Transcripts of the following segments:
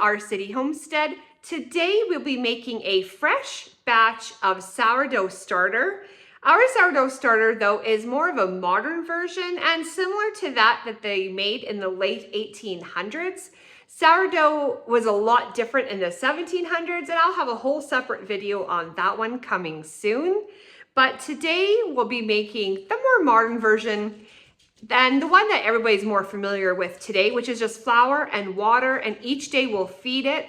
our city homestead. Today we'll be making a fresh batch of sourdough starter. Our sourdough starter though is more of a modern version and similar to that they made in the late 1800s. Sourdough was a lot different in the 1700s, and I'll have a whole separate video on that one coming soon. But today we'll be making the more modern version than the one that everybody's more familiar with today, which is just flour and water, and each day we'll feed it.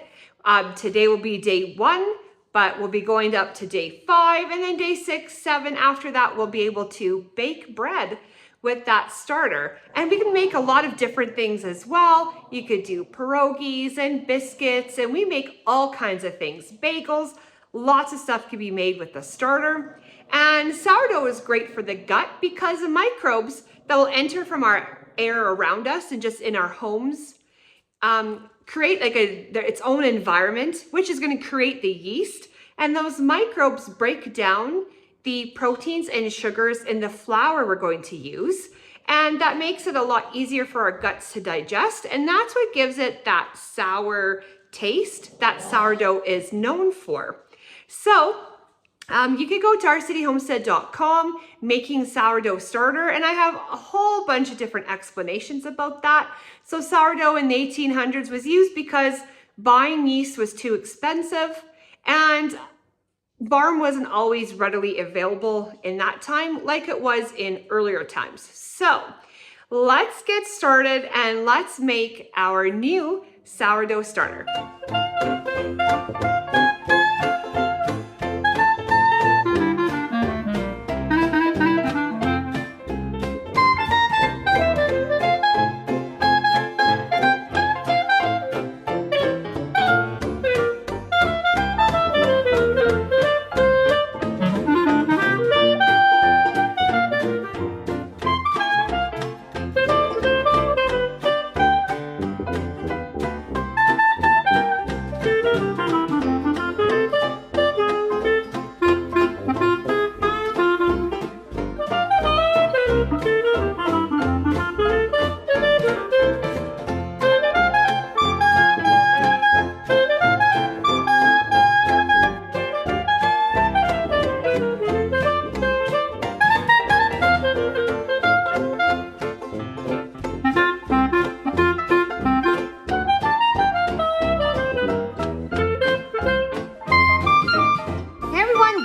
Today will be day 1, but we'll be going up to day 5, and then day 6, 7. After that, we'll be able to bake bread with that starter. And we can make a lot of different things as well. You could do pierogies and biscuits, and we make all kinds of things. Bagels, lots of stuff can be made with the starter. And sourdough is great for the gut because the microbes that will enter from our air around us and just in our homes create like its own environment, which is going to create the yeast. And those microbes break down the proteins and sugars in the flour we're going to use. And that makes it a lot easier for our guts to digest. And that's what gives it that sour taste that sourdough is known for. So you could go to ourcityhomestead.com, making sourdough starter, and I have a whole bunch of different explanations about that. So sourdough in the 1800s was used because buying yeast was too expensive, and barm wasn't always readily available in that time like it was in earlier times. So let's get started and let's make our new sourdough starter.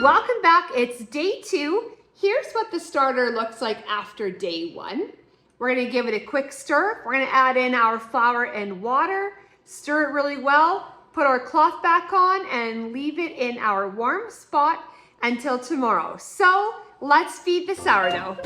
Welcome back. It's day 2. Here's what the starter looks like after day 1. We're going to give it a quick stir. We're going to add in our flour and water, stir it really well, put our cloth back on, and leave it in our warm spot until tomorrow. So let's feed the sourdough.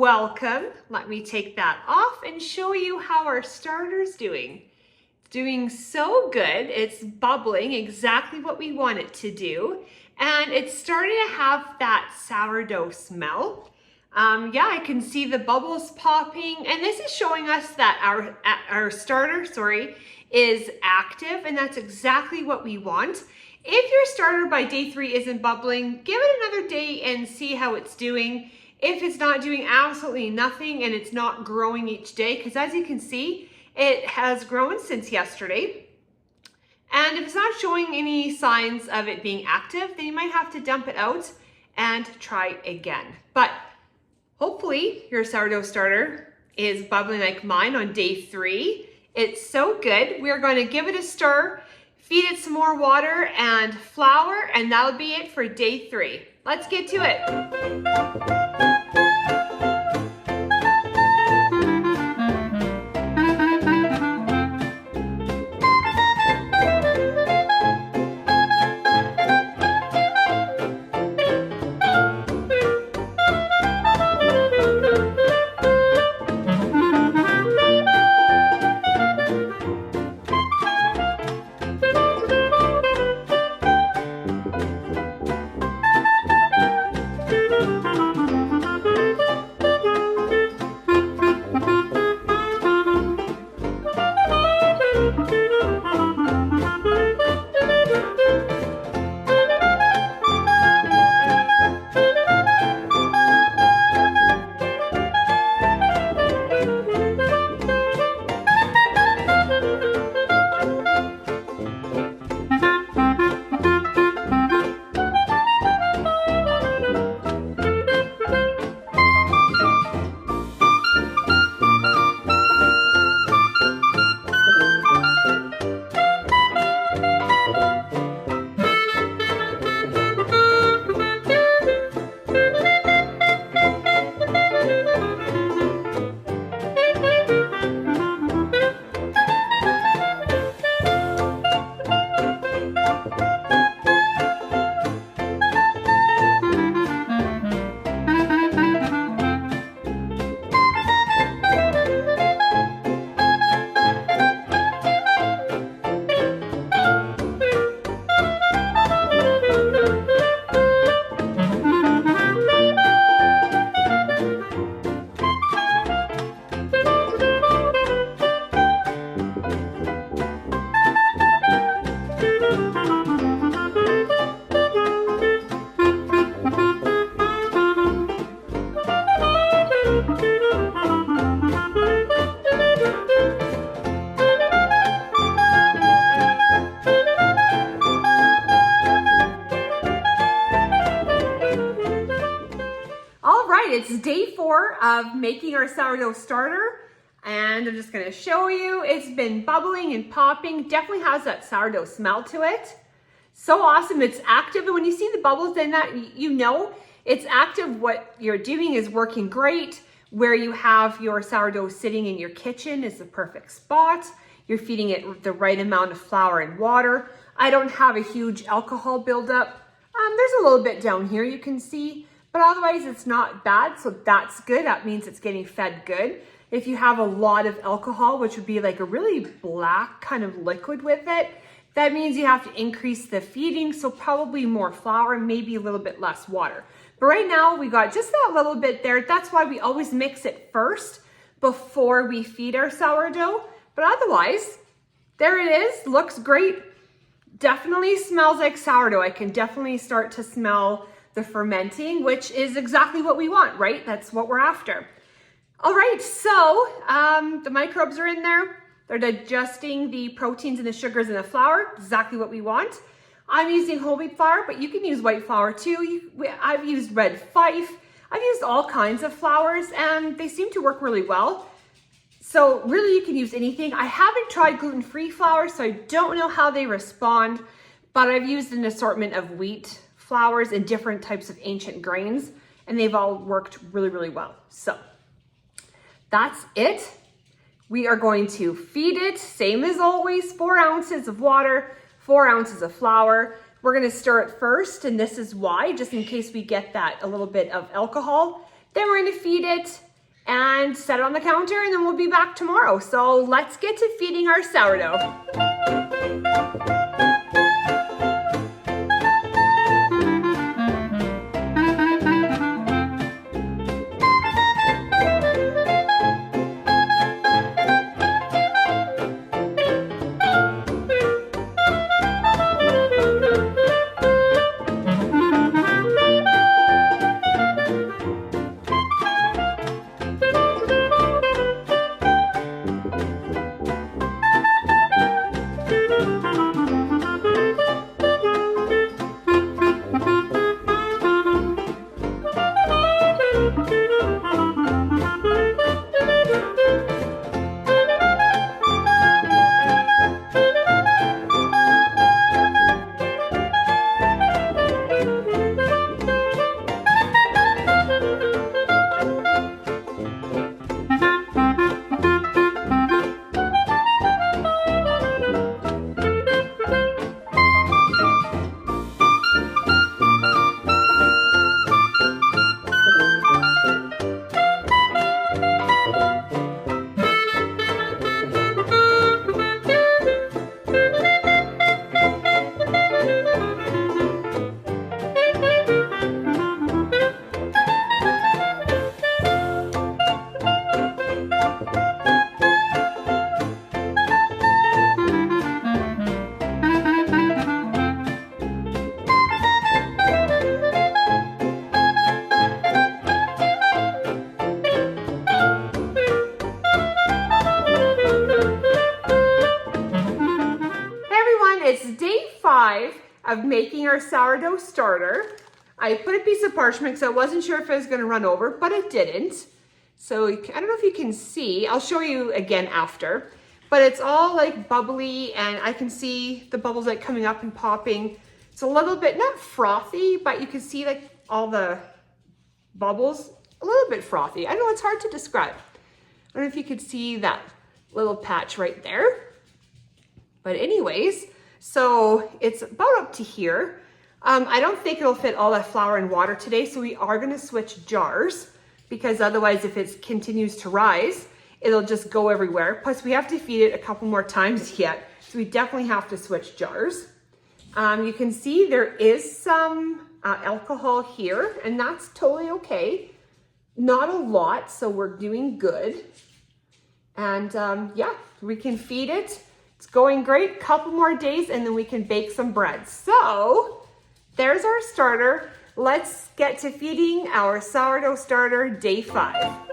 welcome. Let me take that off and show you how our starter's doing. It's doing so good. It's bubbling exactly what we want it to do. And it's starting to have that sourdough smell. Yeah, I can see the bubbles popping, and this is showing us that our starter, is active, and that's exactly what we want. If your starter by day 3 isn't bubbling, give it another day and see how it's doing. If it's not doing absolutely nothing and it's not growing each day, because as you can see, it has grown since yesterday. And if it's not showing any signs of it being active, then you might have to dump it out and try again. But hopefully your sourdough starter is bubbling like mine on day 3. It's so good. We're going to give it a stir, feed it some more water and flour, and that'll be it for day 3. Let's get to it. It's day 4 of making our sourdough starter, and I'm just going to show you. It's been bubbling and popping. Definitely has that sourdough smell to it. So awesome. It's active, and when you see the bubbles, then that you know it's active. What you're doing is working great. Where you have your sourdough sitting in your kitchen is the perfect spot. You're feeding it the right amount of flour and water. I don't have a huge alcohol buildup. There's a little bit down here you can see. But otherwise it's not bad, so that's good. That means it's getting fed good. If you have a lot of alcohol, which would be like a really black kind of liquid with it, that means you have to increase the feeding, so probably more flour and maybe a little bit less water. But right now we got just that little bit there. That's why we always mix it first before we feed our sourdough. But otherwise, there it is, looks great. Definitely smells like sourdough. I can definitely start to smell the fermenting, which is exactly what we want, right? That's what we're after. All right, so the microbes are in there. They're digesting the proteins and the sugars in the flour, exactly what we want. I'm using whole wheat flour, but you can use white flour too. I've used red fife. I've used all kinds of flours, and they seem to work really well. So really you can use anything. I haven't tried gluten-free flour, so I don't know how they respond, but I've used an assortment of wheat flours and different types of ancient grains, and they've all worked really, really well. So that's it. We are going to feed it, same as always, 4 ounces of water, 4 ounces of flour. We're gonna stir it first, and this is why, just in case we get that a little bit of alcohol. Then we're gonna feed it, and set it on the counter, and then we'll be back tomorrow. So let's get to feeding our sourdough. It's day 5 of making our sourdough starter. I put a piece of parchment because I wasn't sure if it was going to run over, but it didn't. So I don't know if you can see. I'll show you again after. But it's all like bubbly, and I can see the bubbles like coming up and popping. It's a little bit, not frothy, but you can see like all the bubbles, a little bit frothy. I know it's hard to describe. I don't know if you could see that little patch right there. But anyways, so it's about up to here. I don't think it'll fit all that flour and water today, so we are gonna switch jars, because otherwise if it continues to rise, it'll just go everywhere. Plus we have to feed it a couple more times yet, so we definitely have to switch jars. You can see there is some alcohol here, and that's totally okay. Not a lot, so we're doing good. And yeah, we can feed it. It's going great. Couple more days and then we can bake some bread. So there's our starter. Let's get to feeding our sourdough starter day 5.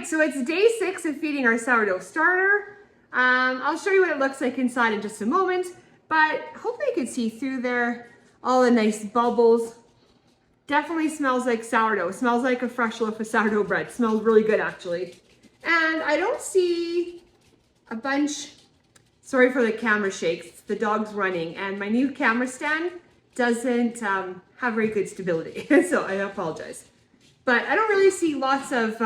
So it's day 6 of feeding our sourdough starter. I'll show you what it looks like inside in just a moment, but hopefully you can see through there all the nice bubbles. Definitely smells like sourdough. Smells like a fresh loaf of sourdough bread. Smells really good, actually. And I don't see a bunch, sorry for the camera shakes, it's the dog's running, and my new camera stand doesn't have very good stability, so I apologize. But I don't really see lots of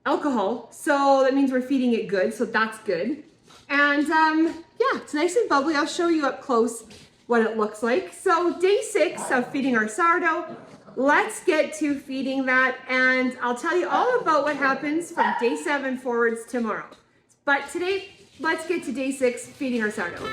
alcohol, so that means we're feeding it good, so that's good. And yeah, it's nice and bubbly. I'll show you up close what it looks like. So day 6 of feeding our sourdough. Let's get to feeding that, and I'll tell you all about what happens from day 7 forwards tomorrow. But today, let's get to day 6, feeding our sourdough.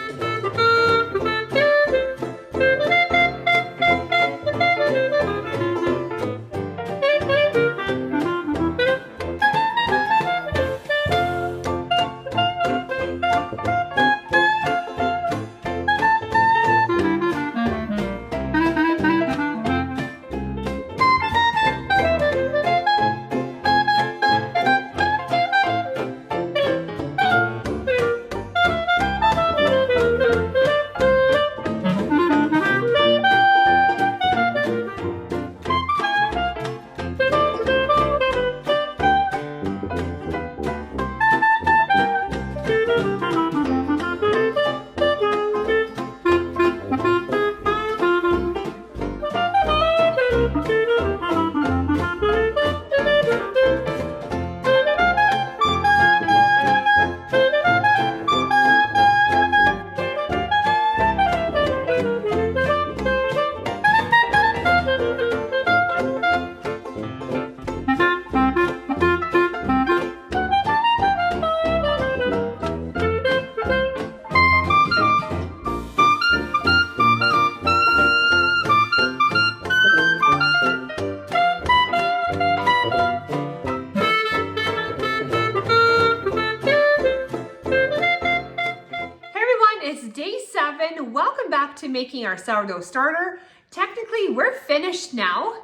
Welcome back to making our sourdough starter. Technically, we're finished now.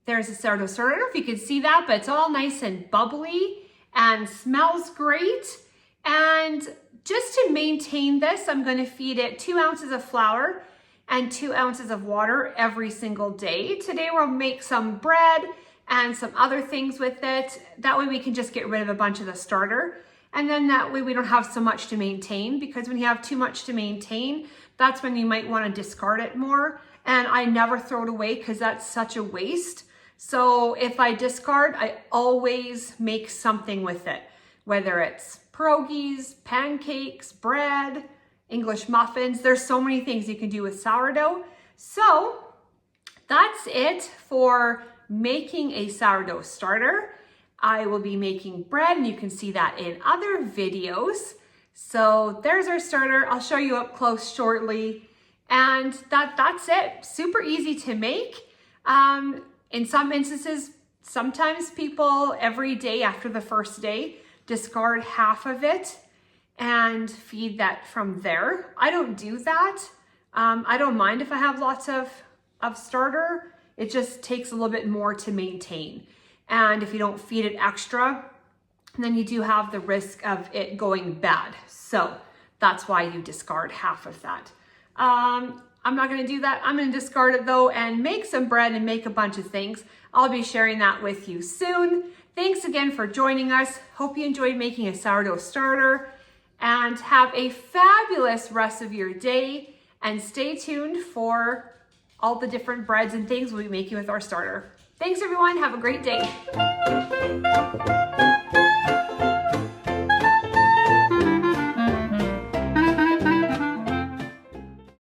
There's a sourdough starter. I don't know if you can see that, but it's all nice and bubbly and smells great. And just to maintain this, I'm going to feed it 2 ounces of flour and 2 ounces of water every single day. Today, we'll make some bread and some other things with it. That way we can just get rid of a bunch of the starter. And then that way we don't have so much to maintain, because when you have too much to maintain, that's when you might want to discard it more. And I never throw it away because that's such a waste. So if I discard, I always make something with it, whether it's pierogies, pancakes, bread, English muffins. There's so many things you can do with sourdough. So that's it for making a sourdough starter. I will be making bread, and you can see that in other videos. So there's our starter. I'll show you up close shortly. And that's it. Super easy to make. In some instances, sometimes people every day after the first day discard half of it and feed that from there. I don't do that. I don't mind if I have lots of starter. It just takes a little bit more to maintain. And if you don't feed it extra, then you do have the risk of it going bad. So that's why you discard half of that. I'm not going to do that. I'm going to discard it though and make some bread and make a bunch of things. I'll be sharing that with you soon. Thanks again for joining us. Hope you enjoyed making a sourdough starter, and have a fabulous rest of your day, and stay tuned for all the different breads and things we'll be making with our starter. Thanks everyone, have a great day.